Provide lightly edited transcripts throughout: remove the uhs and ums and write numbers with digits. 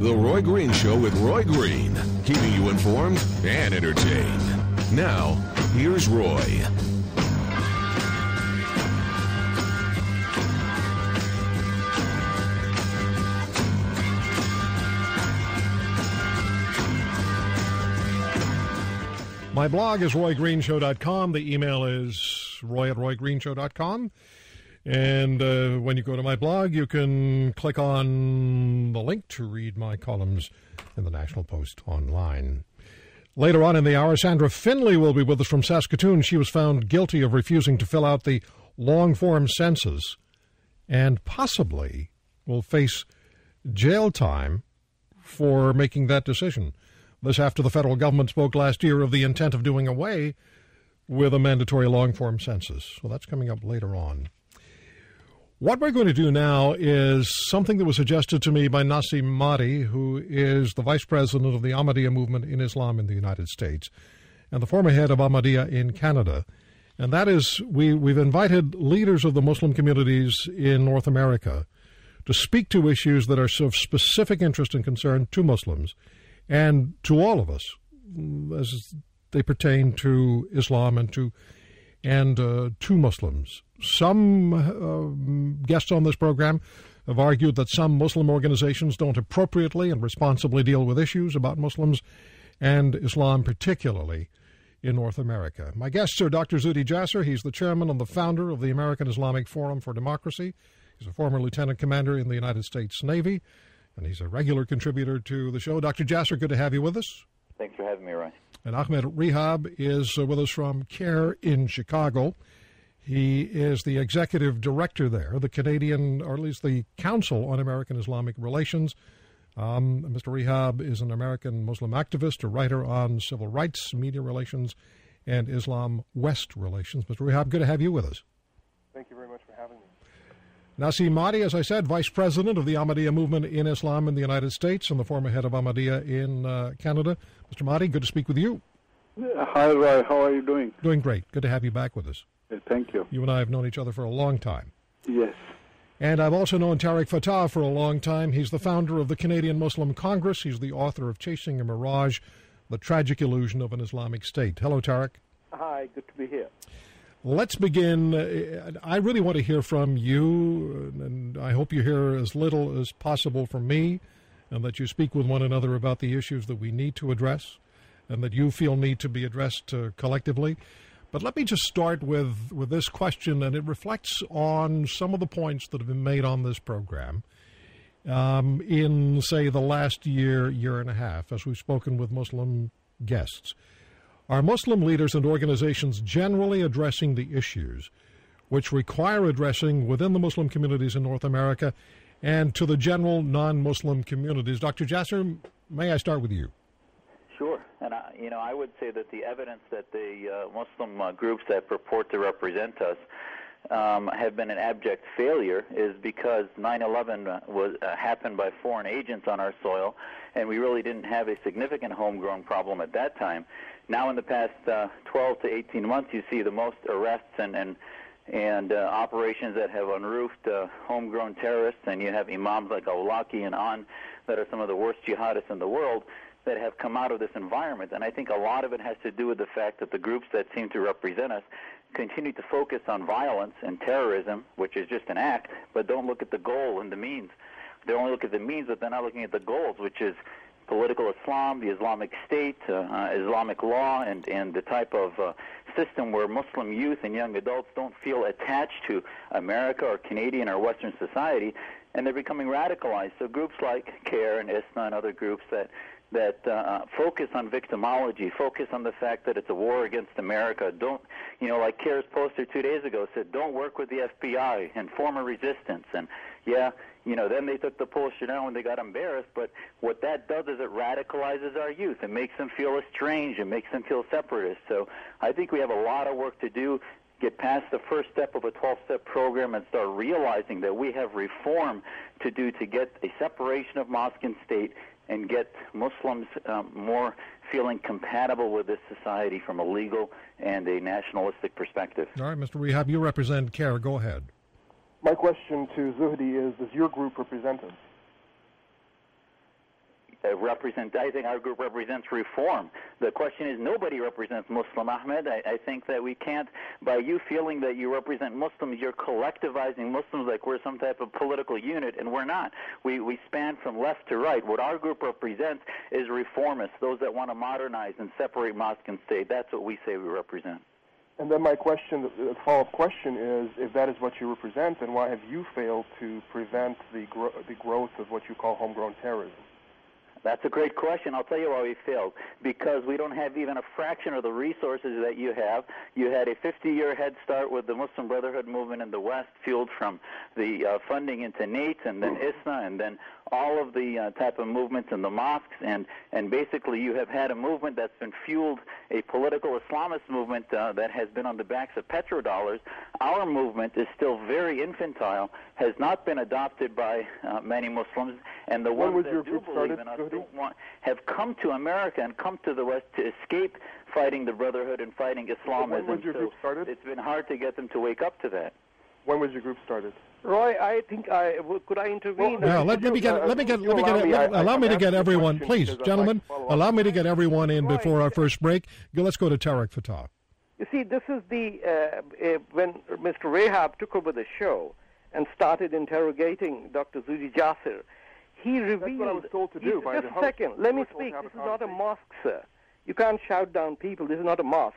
The Roy Green Show with Roy Green, keeping you informed and entertained. Now, here's Roy. My blog is roygreenshow.com. The email is roy@roygreenshow.com. And when you go to my blog, you can click on the link to read my columns in the National Post online. Later on in the hour, Sandra Finley will be with us from Saskatoon. She was found guilty of refusing to fill out the long-form census and possibly will face jail time for making that decision. This after the federal government spoke last year of the intent of doing away with a mandatory long-form census. So that's coming up later on. What we're going to do now is something that was suggested to me by Naseem Mahdi, who is the vice president of the Ahmaddiyah Movement in Islam in the United States and the former head of Ahmaddiyah in Canada. And that is, we've invited leaders of the Muslim communities in North America to speak to issues that are of specific interest and concern to Muslims and to all of us as they pertain to Islam and to Muslims. Some guests on this program have argued that some Muslim organizations don't appropriately and responsibly deal with issues about Muslims and Islam, particularly in North America. My guests are Dr. Zuhdi Jasser. He's the chairman and the founder of the American Islamic Forum for Democracy. He's a former lieutenant commander in the United States Navy, and he's a regular contributor to the show. Dr. Jasser, good to have you with us. Thanks for having me, Roy. And Ahmed Rehab is with us from CAIR in Chicago. He is the executive director there, the Canadian, or at least the Council on American Islamic Relations. Mr. Rehab is an American Muslim activist, a writer on civil rights, media relations, and Islam-West relations. Mr. Rehab, good to have you with us. Thank you very much for having me. Naseem Mahdi, as I said, vice president of the Ahmaddiyah Movement in Islam in the United States and the former head of Ahmaddiyah in Canada. Mr. Mahdi, good to speak with you. Hi, Roy. How are you doing? Doing great. Good to have you back with us. Thank you. You and I have known each other for a long time. Yes. And I've also known Tarek Fatah for a long time. He's the founder of the Canadian Muslim Congress. He's the author of Chasing a Mirage, The Tragic Illusion of an Islamic State. Hello, Tarek. Hi, good to be here. Let's begin. I really want to hear from you, and I hope you hear as little as possible from me, and that you speak with one another about the issues that we need to address and that you feel need to be addressed collectively. But let me just start with this question, and it reflects on some of the points that have been made on this program in, say, the last year and a half, as we've spoken with Muslim guests. Are Muslim leaders and organizations generally addressing the issues which require addressing within the Muslim communities in North America and to the general non-Muslim communities? Dr. Jasser, may I start with you? Sure. And, I would say that the evidence that the Muslim groups that purport to represent us have been an abject failure is because 9/11 happened by foreign agents on our soil, and we really didn't have a significant homegrown problem at that time. Now in the past 12 to 18 months, you see the most arrests and operations that have unroofed homegrown terrorists, and you have imams like Awlaki and On that are some of the worst jihadists in the world that have come out of this environment. And I think a lot of it has to do with the fact that the groups that seem to represent us continue to focus on violence and terrorism, which is just an act, but don't look at the goal and the means. They only look at the means, but they're not looking at the goals, which is political Islam, the Islamic State, Islamic law, and the type of system where Muslim youth and young adults don't feel attached to America or Canadian or Western society, and they're becoming radicalized. So groups like CAIR and ISNA and other groups that focus on victimology, focus on the fact that it's a war against America. Don't, like CAIR's poster 2 days ago said, don't work with the FBI and form a resistance. And then they took the poster down when they got embarrassed. But what that does is it radicalizes our youth. It makes them feel estranged. It makes them feel separatist. So I think we have a lot of work to do. Get past the first step of a 12-step program and start realizing that we have reform to do to get a separation of mosque and state and get Muslims more feeling compatible with this society from a legal and a nationalistic perspective. All right, Mr. Rehab, you represent CAIR. Go ahead. My question to Zuhdi is, does your group represent us? I think our group represents reform. The question is, nobody represents Muslim, Ahmed. I think that we can't, by you feeling that you represent Muslims, you're collectivizing Muslims like we're some type of political unit, and we're not. We span from left to right. What our group represents is reformists, those that want to modernize and separate mosque and state. That's what we say we represent. And then my question, the follow-up question is, if that is what you represent, then why have you failed to prevent the growth of what you call homegrown terrorism? That's a great question. I'll tell you why we failed. Because we don't have even a fraction of the resources that you have. You had a 50-year head start with the Muslim Brotherhood movement in the West, fueled from the funding into NATE and then ISNA and then all of the type of movements in the mosques. And basically you have had a movement that's been fueled, a political Islamist movement that has been on the backs of petrodollars. Our movement is still very infantile, has not been adopted by many Muslims, and the ones that do believe in us have come to America and come to the West to escape fighting the Brotherhood and fighting Islamism. When was your group started? It's been hard to get them to wake up to that. When was your group started? Roy, I think could I intervene? Well, allow me to get everyone, please, gentlemen, allow me to get everyone in before our first break. Let's go to Tarek Fatah. You see, this is when Mr. Rehab took over the show and started interrogating Dr. Zuhdi Jasser. He revealed. That's what I was told to do by the host. Just a second, let me speak. This is not a mosque, sir. You can't shout down people. This is not a mosque.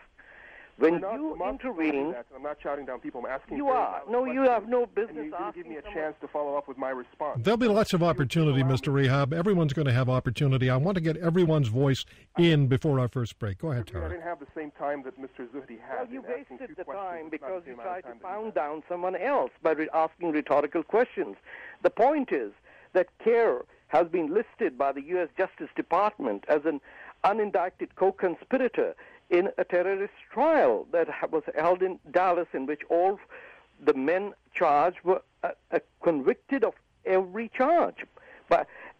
When you intervene, I'm not shouting down people. I'm asking. You are. No, you have no business asking. Give me a chance to follow up with my response. There'll be lots of opportunity, Mr. Rehab. Everyone's going to have opportunity. I want to get everyone's voice in before our first break. Go ahead, Tarek. I didn't have the same time that Mr. Zuhdi had. Well, you wasted the time because you tried to pound down someone else by asking rhetorical questions. The point is that CAIR has been listed by the U.S. Justice Department as an unindicted co-conspirator in a terrorist trial that was held in Dallas, in which all the men charged were convicted of every charge.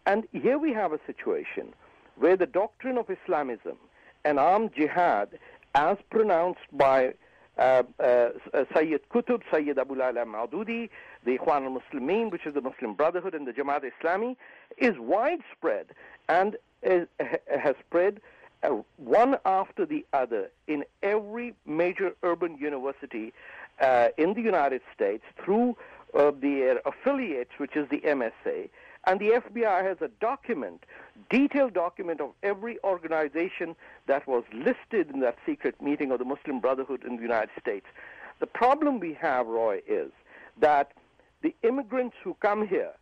And here we have a situation where the doctrine of Islamism and armed jihad, as pronounced by Sayyid Qutb, Sayyid Abu Layla Maududi, the Ikhwan al-Muslimin, which is the Muslim Brotherhood, and the Jamaat Islami, is widespread and has spread one after the other in every major urban university in the United States through their affiliates, which is the MSA. And the FBI has a detailed document of every organization that was listed in that secret meeting of the Muslim Brotherhood in the United States. The problem we have, Roy, is that the immigrants who come here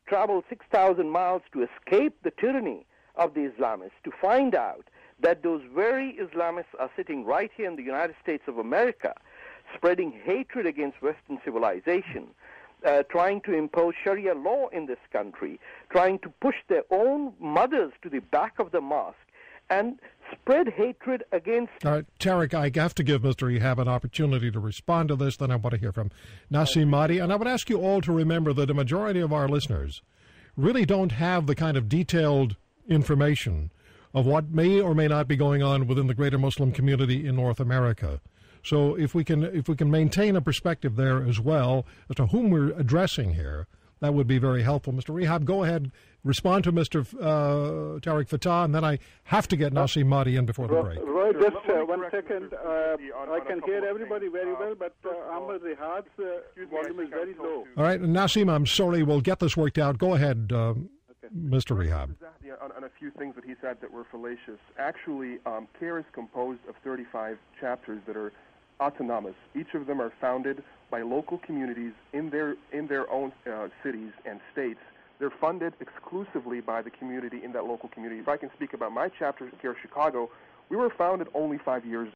travel 6,000 miles to escape the tyranny of the Islamists, to find out that those very Islamists are sitting right here in the United States of America, spreading hatred against Western civilization, trying to impose Sharia law in this country, trying to push their own mothers to the back of the mosque, and spread hatred against... Tarek, I have to give Mr. Rehab an opportunity to respond to this. Then I want to hear from Naseem Mahdi. And I would ask you all to remember that a majority of our listeners really don't have the kind of detailed information of what may or may not be going on within the greater Muslim community in North America. So if we can maintain a perspective there as well as to whom we're addressing here, that would be very helpful. Mr. Rehab, go ahead, respond to Mr. Tarek Fatah, and then I have to get Naseem Mahdi in before the break. Roy, just 1 second. I can hear everybody very well, but Ahmed Rehab's volume is very low. All right, Naseem, I'm sorry. We'll get this worked out. Go ahead, Mr. Rehab. On a few things that he said that were fallacious. Actually, CAIR is composed of 35 chapters that are autonomous. Each of them are founded by local communities in their own cities and states. They're funded exclusively by the community in that local community. If I can speak about my chapter, CAIR Chicago, we were founded only 5 years ago.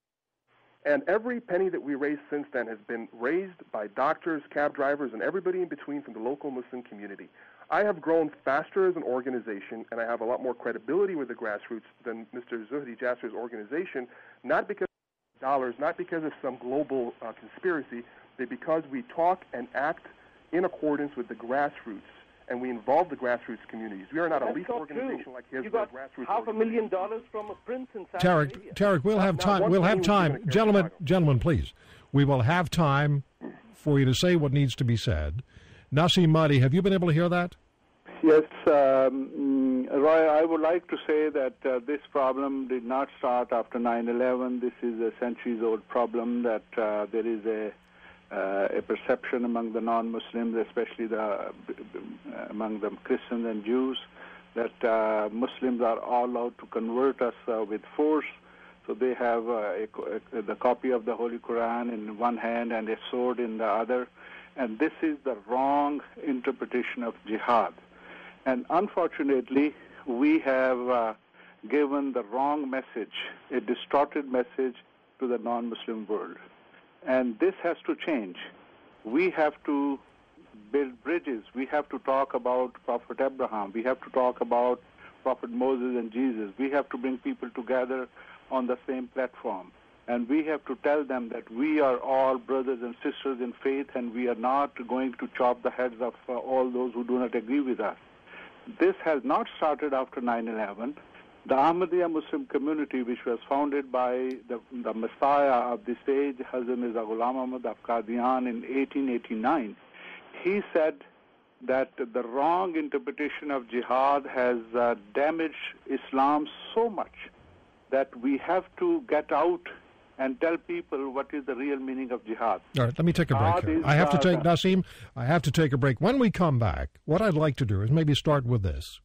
And every penny that we raised since then has been raised by doctors, cab drivers, and everybody in between from the local Muslim community. I have grown faster as an organization, and I have a lot more credibility with the grassroots than Mr. Zuhdi Jasser's organization, not because of dollars, not because of some global conspiracy, but because we talk and act in accordance with the grassroots, and we involve the grassroots communities. We are not a leaf organization like his. You got grassroots $500,000 from a prince in Saudi Arabia. Tarek, we'll have time. We'll have time, gentlemen, please. We will have time for you to say what needs to be said. Naseem Mahdi, have you been able to hear that? Yes, Roy, I would like to say that this problem did not start after 9/11. This is a centuries-old problem that there is a perception among the non-Muslims, especially among the Christians and Jews, that Muslims are all allowed to convert us with force. So they have the copy of the Holy Quran in one hand and a sword in the other. And this is the wrong interpretation of jihad. And unfortunately, we have given the wrong message, a distorted message to the non-Muslim world. And this has to change. We have to build bridges. We have to talk about Prophet Abraham. We have to talk about Prophet Moses and Jesus. We have to bring people together on the same platform. And we have to tell them that we are all brothers and sisters in faith, and we are not going to chop the heads of all those who do not agree with us. This has not started after 9/11. The Ahmaddiyah Muslim community, which was founded by the Messiah of this age, Hazrat Mirza Ghulam Ahmad of Qadian in 1889, he said that the wrong interpretation of jihad has damaged Islam so much that we have to get out and tell people what is the real meaning of jihad. All right, let me take a break here. I have to take, Naseem, I have to take a break. When we come back, what I'd like to do is maybe start with this,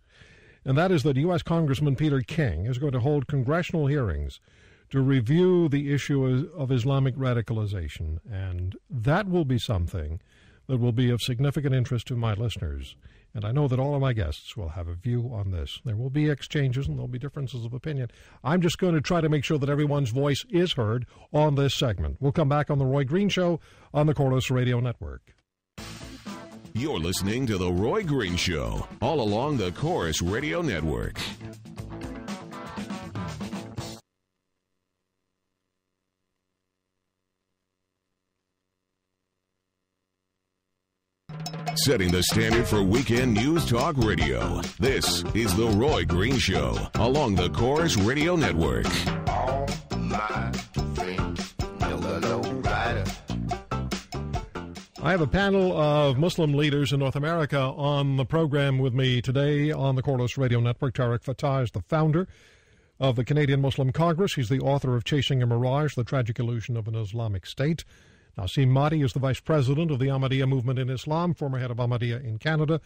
and that is that U.S. Congressman Peter King is going to hold congressional hearings to review the issue of Islamic radicalization, and that will be something that will be of significant interest to my listeners. And I know that all of my guests will have a view on this. There will be exchanges and there will be differences of opinion. I'm just going to try to make sure that everyone's voice is heard on this segment. We'll come back on The Roy Green Show on the Corliss Radio Network. You're listening to The Roy Green Show, all along the Corliss Radio Network. Setting the standard for weekend news talk radio. This is The Roy Green Show, along the Corliss Radio Network. All my friends, rider. I have a panel of Muslim leaders in North America on the program with me today on the Corliss Radio Network. Tarek Fatah is the founder of the Canadian Muslim Congress. He's the author of Chasing a Mirage, The Tragic Illusion of an Islamic State. Naseem Mahdi is the Vice President of the Ahmaddiyah Movement in Islam, former head of Ahmaddiyah in Canada.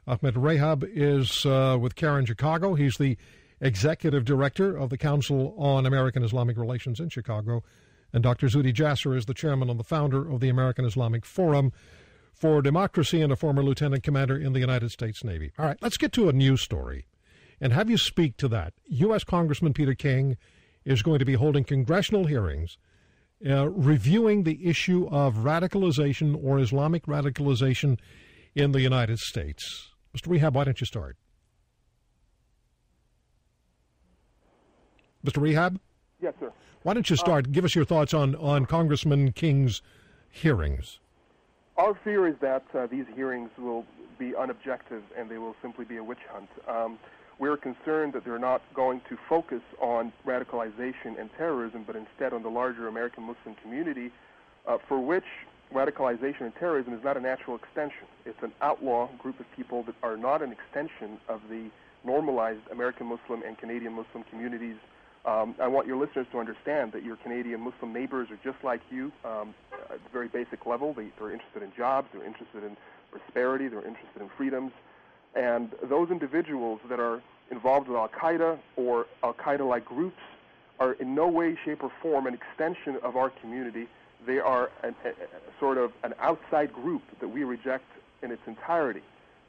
Ahmed Rehab is with CAIR in Chicago. He's the Executive Director of the Council on American Islamic Relations in Chicago. And Dr. Zuhdi Jasser is the Chairman and the founder of the American Islamic Forum for Democracy and a former Lieutenant Commander in the United States Navy. All right, let's get to a news story and have you speak to that. U.S. Congressman Peter King is going to be holding congressional hearings reviewing the issue of radicalization or Islamic radicalization in the United States. Mr. Rehab, why don't you start? Mr. Rehab? Yes, sir. Why don't you start? Give us your thoughts on Congressman King's hearings. Our fear is that these hearings will be unobjective and they will simply be a witch hunt. We're concerned that they're not going to focus on radicalization and terrorism, but instead on the larger American Muslim community, for which radicalization and terrorism is not a natural extension. It's an outlaw group of people that are not an extension of the normalized American Muslim and Canadian Muslim communities. I want your listeners to understand that your Canadian Muslim neighbors are just like you at the very basic level. They're interested in jobs, they're interested in prosperity, they're interested in freedoms. And those individuals that are involved with Al-Qaeda or Al-Qaeda-like groups are in no way, shape, or form an extension of our community. They are a sort of an outside group that we reject in its entirety.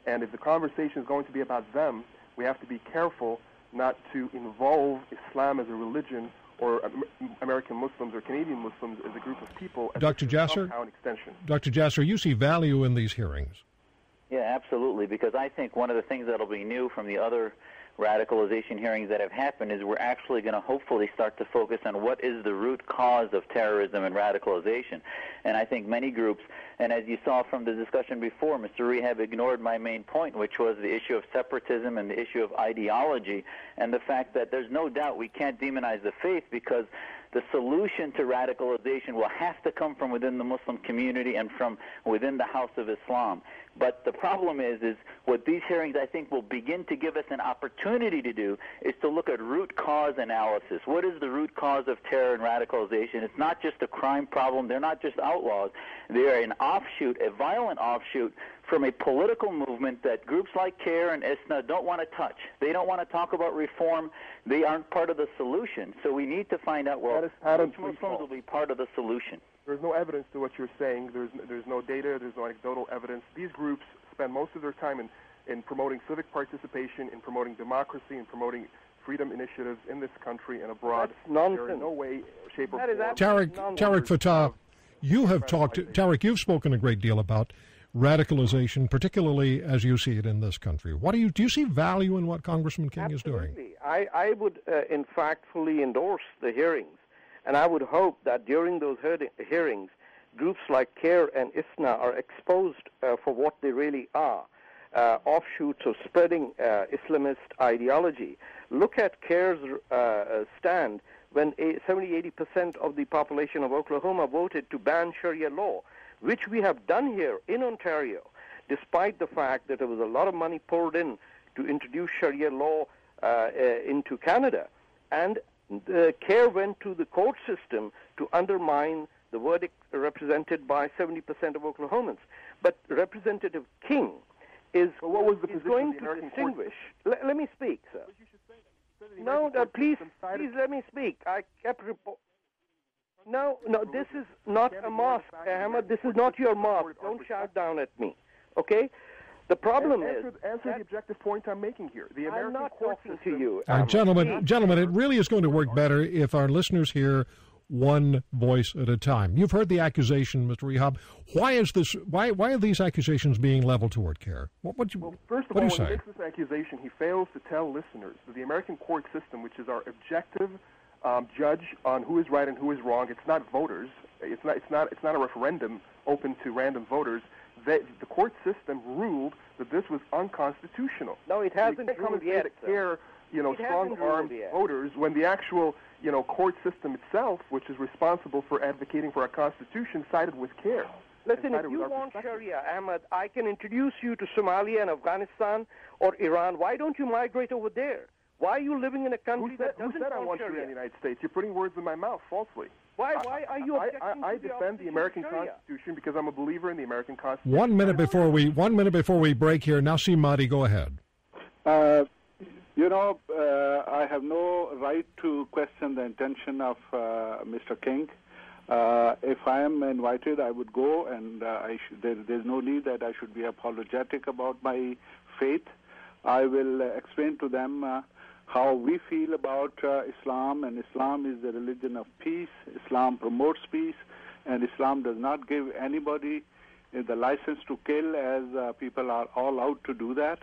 And if the conversation is going to be about them, we have to be careful not to involve Islam as a religion or American Muslims or Canadian Muslims as a group of people. Dr. Jasser, an extension. Dr. Jasser, you see value in these hearings. Yeah, absolutely, because I think one of the things that will be new from the other radicalization hearings that have happened is we're actually going to hopefully start to focus on what is the root cause of terrorism and radicalization. And I think many groups, and as you saw from the discussion before, Mr. Rehab ignored my main point, which was the issue of separatism and the issue of ideology, and the fact that there's no doubt we can't demonize the faith because the solution to radicalization will have to come from within the Muslim community and from within the House of Islam. But the problem is what these hearings, I think, will begin to give us an opportunity to do is to look at root cause analysis. What is the root cause of terror and radicalization? It's not just a crime problem. They're not just outlaws. They are an offshoot, a violent offshoot from a political movement that groups like CAIR and ISNA don't want to touch. They don't want to talk about reform. They aren't part of the solution. So we need to find out, well, which Muslims will be part of the solution. There's no evidence to what you're saying. There's no data. There's no anecdotal evidence. These groups spend most of their time in promoting civic participation, in promoting democracy, in promoting freedom initiatives in this country and abroad. That's nonsense. There is no way, shape, or form. Tarek Fatah, Tarek, you've spoken a great deal about radicalization, particularly as you see it in this country. Do you see value in what Congressman King is doing? I would, in fact, fully endorse the hearings. And I would hope that during those hearings, groups like CAIR and ISNA are exposed for what they really are, offshoots of spreading Islamist ideology. Look at CAIR's stand when 70-80% of the population of Oklahoma voted to ban Sharia law, which we have done here in Ontario, despite the fact that there was a lot of money poured in to introduce Sharia law into Canada. And CAIR went to the court system to undermine the verdict represented by 70% of Oklahomans. But Representative King is going to distinguish. Let me speak, sir. No, please let me speak. I kept No, this is not a mosque, Ahmed. This is not your mosque. Don't shout down at me, okay? The problem is... Answer the objective point I'm making here. The American I'm not court talking system, to you. Gentlemen, it really is going to work better if our listeners hear one voice at a time. You've heard the accusation, Mr. Rehab. Why is this? Why are these accusations being leveled toward CAIR? First of all, when he makes this accusation, he fails to tell listeners that the American court system, which is our objective judge on who is right and who is wrong, it's not voters. It's not a referendum open to random voters. The court system ruled that this was unconstitutional. No, it hasn't ruled yet, CAIR, strong-armed voters when the actual, court system itself, which is responsible for advocating for our Constitution, sided with CAIR. Listen, if you want Sharia, Ahmed, I can introduce you to Somalia and Afghanistan or Iran. Why don't you migrate over there? Why are you living in a country that doesn't want Sharia? Who said I want Sharia in the United States? You're putting words in my mouth falsely. Why are you objecting I defend the American Constitution because I'm a believer in the American Constitution. 1 minute before we break here, Naseem Mahdi, go ahead. I have no right to question the intention of Mr. King. If I am invited, I would go, and there's no need that I should be apologetic about my faith. I will explain to them how we feel about Islam, and Islam is the religion of peace. Islam promotes peace, and Islam does not give anybody the license to kill, as people are all out to do that.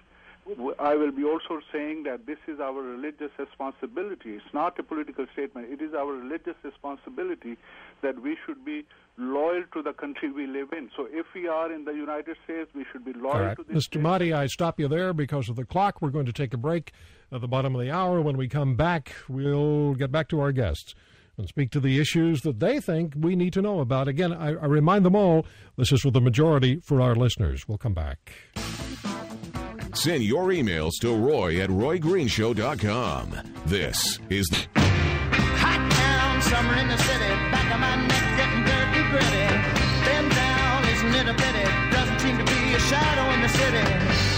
I will be also saying that this is our religious responsibility. It's not a political statement. It is our religious responsibility that we should be loyal to the country we live in. So if we are in the United States, we should be loyal to this Mr. Mahdi, I stop you there because of the clock. We're going to take a break at the bottom of the hour. When we come back, we'll get back to our guests and speak to the issues that they think we need to know about. Again, I remind them all, this is for the majority for our listeners. We'll come back. Send your emails to Roy at RoyGreenshow.com. This is the hot town, summer in the city, back of my neck getting dirty gritty. Bend down, isn't it a pity? Doesn't seem to be a shadow in the city.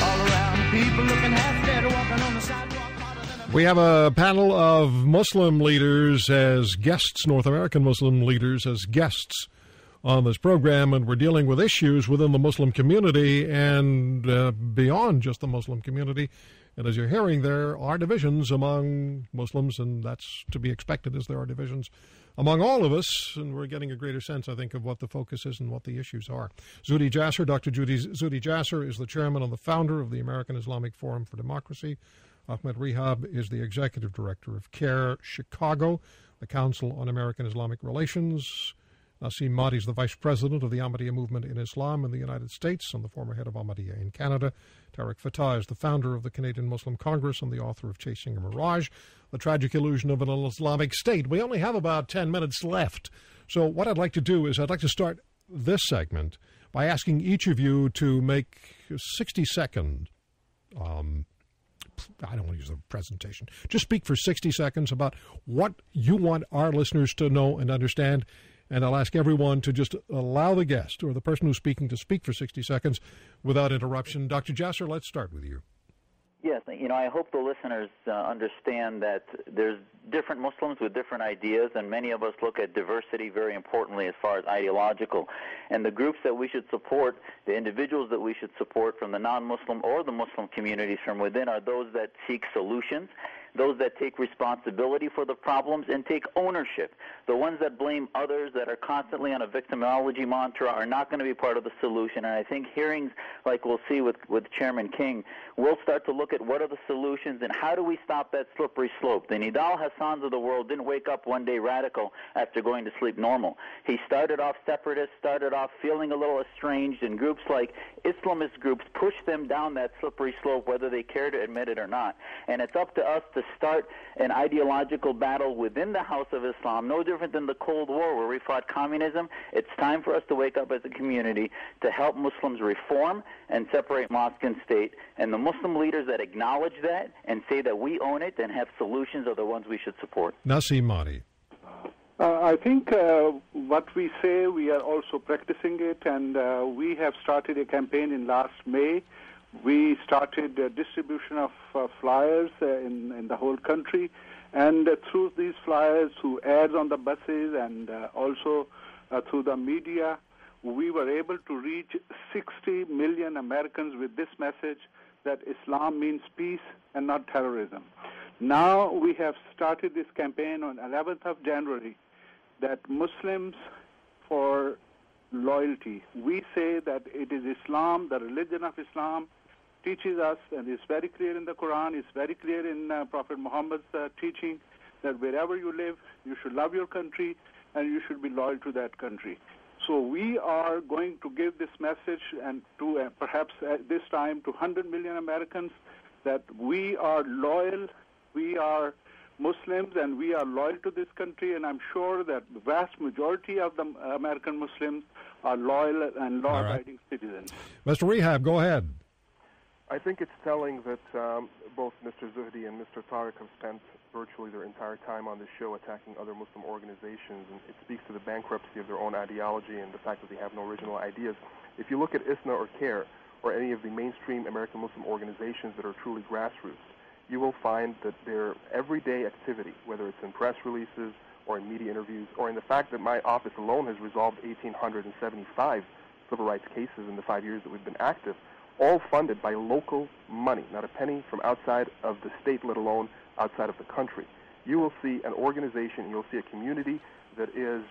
All around, people looking half dead, walking on the sidewalk. We have a panel of Muslim leaders as guests, North American Muslim leaders as guests on this program, and we're dealing with issues within the Muslim community and beyond just the Muslim community. And as you're hearing, there are divisions among Muslims, and that's to be expected as there are divisions among all of us, and we're getting a greater sense, I think, of what the focus is and what the issues are. Zuhdi Jasser, Dr. Zuhdi Jasser is the chairman and the founder of the American Islamic Forum for Democracy. Ahmed Rehab is the executive director of CAIR Chicago, the Council on American Islamic Relations. Naseem Mahdi is the Vice President of the Ahmaddiyah Movement in Islam in the United States and the former head of Ahmaddiyah in Canada. Tarek Fatah is the founder of the Canadian Muslim Congress and the author of Chasing a Mirage, The Tragic Illusion of an Islamic State. We only have about 10 minutes left. So what I'd like to do is I'd like to start this segment by asking each of you to make a 60-second, I don't want to use the presentation, just speak for 60 seconds about what you want our listeners to know and understand. And I'll ask everyone to just allow the guest or the person who's speaking to speak for 60 seconds without interruption. Dr. Jasser, let's start with you. Yes, I hope the listeners understand that there's different Muslims with different ideas, and many of us look at diversity very importantly as far as ideological. And the groups that we should support, the individuals that we should support from the non-Muslim or the Muslim communities from within are those that seek solutions, those that take responsibility for the problems and take ownership. The ones that blame others, that are constantly on a victimology mantra, are not going to be part of the solution. And I think hearings like we'll see with Chairman King will start to look at what are the solutions and how do we stop that slippery slope. The Nidal Hassans of the world didn't wake up one day radical after going to sleep normal. He started off separatist, started off feeling a little estranged, and groups like Islamist groups pushed them down that slippery slope whether they care to admit it or not. And it's up to us to start an ideological battle within the House of Islam, no different than the Cold War where we fought communism. It's time for us to wake up as a community to help Muslims reform and separate mosque and state. And the Muslim leaders that acknowledge that and say that we own it and have solutions are the ones we should support. Naseem Mahdi. I think what we say, we are also practicing it, and we have started a campaign in last May. We started distribution of flyers in the whole country, and through these flyers, through ads on the buses, and also through the media, we were able to reach 60 million Americans with this message that Islam means peace and not terrorism. Now we have started this campaign on 11th of January that Muslims for loyalty. We say that it is Islam, the religion of Islam, teaches us, and it's very clear in the Quran, it's very clear in Prophet Muhammad's teaching, that wherever you live, you should love your country and you should be loyal to that country. So we are going to give this message, and to perhaps at this time to 100 million Americans, that we are loyal, we are Muslims, and we are loyal to this country, and I'm sure that the vast majority of the American Muslims are loyal and law-abiding citizens. Mr. Rehab, go ahead. I think it's telling that both Mr. Zuhdi and Mr. Tarek have spent virtually their entire time on this show attacking other Muslim organizations, and it speaks to the bankruptcy of their own ideology and the fact that they have no original ideas. If you look at ISNA or CAIR or any of the mainstream American Muslim organizations that are truly grassroots, you will find that their everyday activity, whether it's in press releases or in media interviews or in the fact that my office alone has resolved 1,875 civil rights cases in the 5 years that we've been active, all funded by local money, not a penny from outside of the state, let alone outside of the country. You will see an organization, you'll see a community that is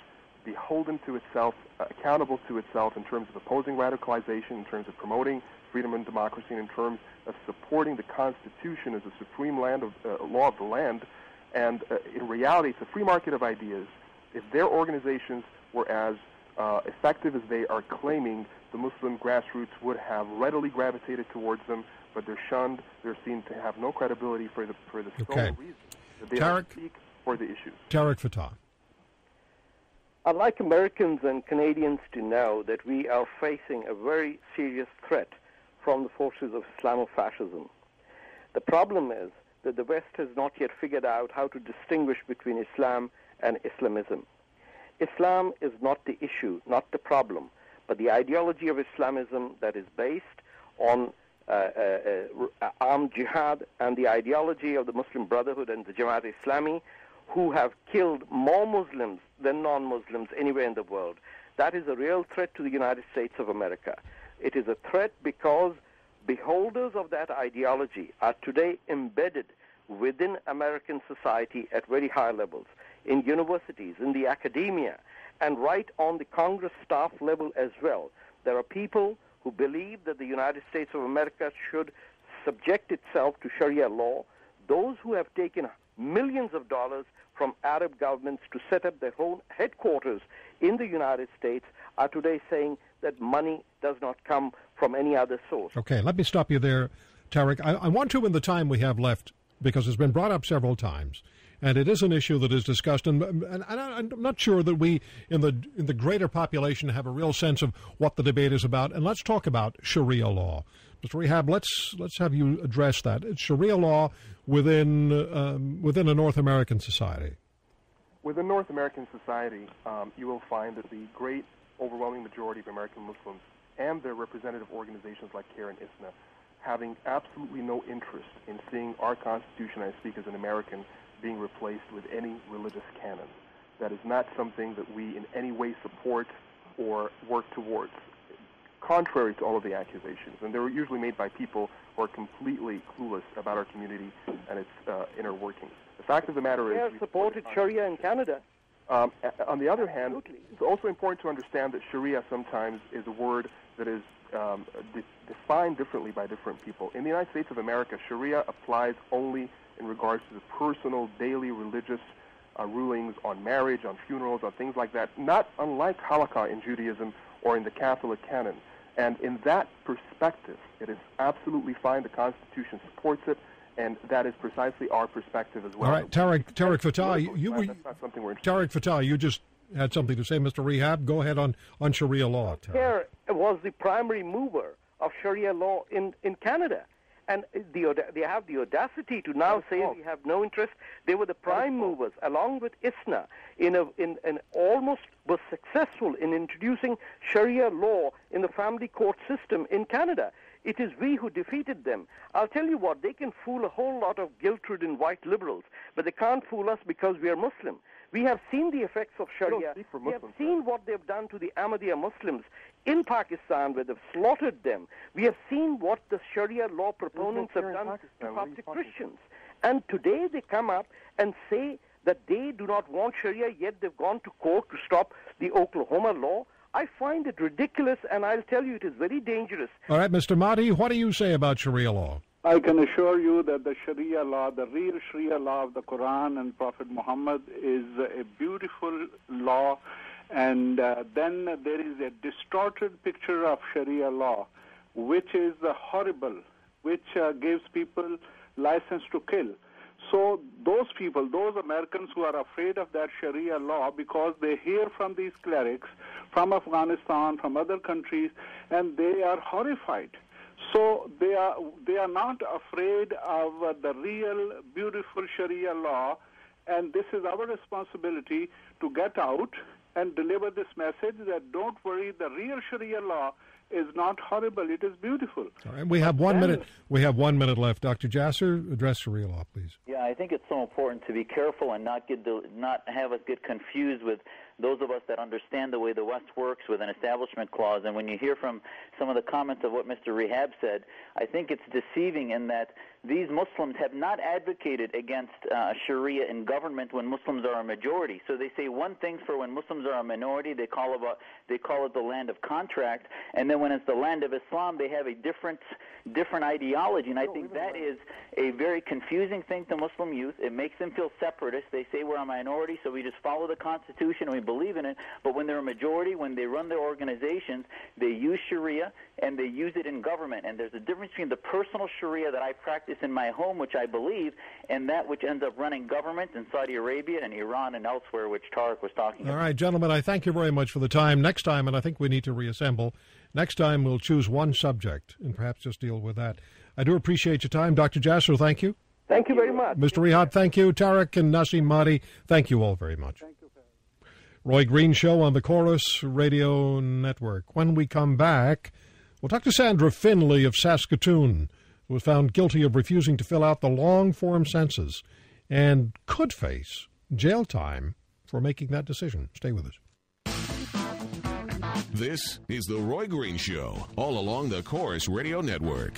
beholden to itself, accountable to itself in terms of opposing radicalization, in terms of promoting freedom and democracy, and in terms of supporting the Constitution as a supreme law of the land. And in reality, it's a free market of ideas. If their organizations were as effective as they are claiming, the Muslim grassroots would have readily gravitated towards them, but they're shunned. They're seen to have no credibility for the sole reason that they don't speak for the issues. Tarek Fatah. I'd like Americans and Canadians to know that we are facing a very serious threat from the forces of Islamofascism. The problem is that the West has not yet figured out how to distinguish between Islam and Islamism. Islam is not the issue, not the problem, but the ideology of Islamism that is based on armed jihad and the ideology of the Muslim Brotherhood and the Jamaat Islami, who have killed more Muslims than non-Muslims anywhere in the world. That is a real threat to the United States of America. It is a threat because beholders of that ideology are today embedded within American society at very high levels, in universities, in the academia, and right on the Congress staff level as well. There are people who believe that the United States of America should subject itself to Sharia law. Those who have taken millions of dollars from Arab governments to set up their own headquarters in the United States are today saying that money does not come from any other source. Okay, let me stop you there, Tarek. I want to, in the time we have left, because it's been brought up several times, and it is an issue that is discussed, and I'm not sure that we, in the greater population, have a real sense of what the debate is about. And let's talk about Sharia law. Mr. Rehab, let's have you address that. It's Sharia law within a North American society. Within North American society, you will find that the great overwhelming majority of American Muslims and their representative organizations like CAIR and ISNA having absolutely no interest in seeing our Constitution, I speak as an American, being replaced with any religious canon. That is not something that we in any way support or work towards, contrary to all of the accusations. And they're usually made by people who are completely clueless about our community and its inner workings. The fact of the matter is... We supported Sharia in Canada. On the other hand, it's also important to understand that Sharia sometimes is a word that is defined differently by different people. In the United States of America, Sharia applies only in regards to the personal, daily religious rulings on marriage, on funerals, on things like that, not unlike halakha in Judaism or in the Catholic canon. And in that perspective, it is absolutely fine. The Constitution supports it, and that is precisely our perspective as well. All right, Tarek Fatah, that's not something we're interested in. Tarek Fatah, you just had something to say, Mr. Rehab. Go ahead on Sharia law. CAIR was the primary mover of Sharia law in Canada. And they have the audacity to now say we have no interest. They were the prime movers, along with ISNA, in almost was successful in introducing Sharia law in the family court system in Canada. It is we who defeated them. I'll tell you what, they can fool a whole lot of guilt-ridden white liberals, but they can't fool us because we are Muslim. We have seen the effects of Sharia. We have seen what they've done to the Ahmaddiyah Muslims in Pakistan, where they've slaughtered them. We have seen what the Sharia law proponents have done to Coptic Christians. And today they come up and say that they do not want Sharia, yet they've gone to court to stop the Oklahoma law. I find it ridiculous, and I'll tell you it is very dangerous. All right, Mr. Mahdi, what do you say about Sharia law? I can assure you that the Sharia law, the real Sharia law of the Quran and Prophet Muhammad, is a beautiful law. And then there is a distorted picture of Sharia law, which is horrible, which gives people license to kill. So those people, those Americans who are afraid of that Sharia law because they hear from these clerics from Afghanistan, from other countries, and they are horrified. So they are not afraid of the real, beautiful Sharia law, and this is our responsibility to get out and deliver this message that don't worry, the real Sharia law is not horrible, it is beautiful. All right, we have 1 minute. We have 1 minute left. Dr. Jasser, address Sharia law, please. Yeah, I think it's so important to be careful and not have us get confused with those of us that understand the way the West works with an establishment clause. And when you hear from some of the comments of what Mr. Rehab said, I think it's deceiving in that these Muslims have not advocated against Sharia in government when Muslims are a majority. So they say one thing for when Muslims are a minority, they call it the land of contract, and then when it's the land of Islam, they have a different ideology. And I think that is a very confusing thing to Muslim youth. It makes them feel separatist. They say we're a minority, so we just follow the Constitution and we believe in it. But when they're a majority, when they run their organizations, they use Sharia and they use it in government. And there's a difference between the personal Sharia that I practice in my home, which I believe, and that which ends up running government in Saudi Arabia and Iran and elsewhere, which Tarek was talking about. All right, gentlemen, I thank you very much for the time. Next time, and I think we need to reassemble, next time we'll choose one subject and perhaps just deal with that. I do appreciate your time. Dr. Jasser, thank you. Thank you very much. Mr. Rehab, thank you. Tarek and Naseem Mahdi, thank you all very much. Thank you. Roy Green Show on the Chorus Radio Network. When we come back, we'll talk to Sandra Finley of Saskatoon, who was found guilty of refusing to fill out the long-form census and could face jail time for making that decision. Stay with us. This is The Roy Green Show, all along the Chorus Radio Network.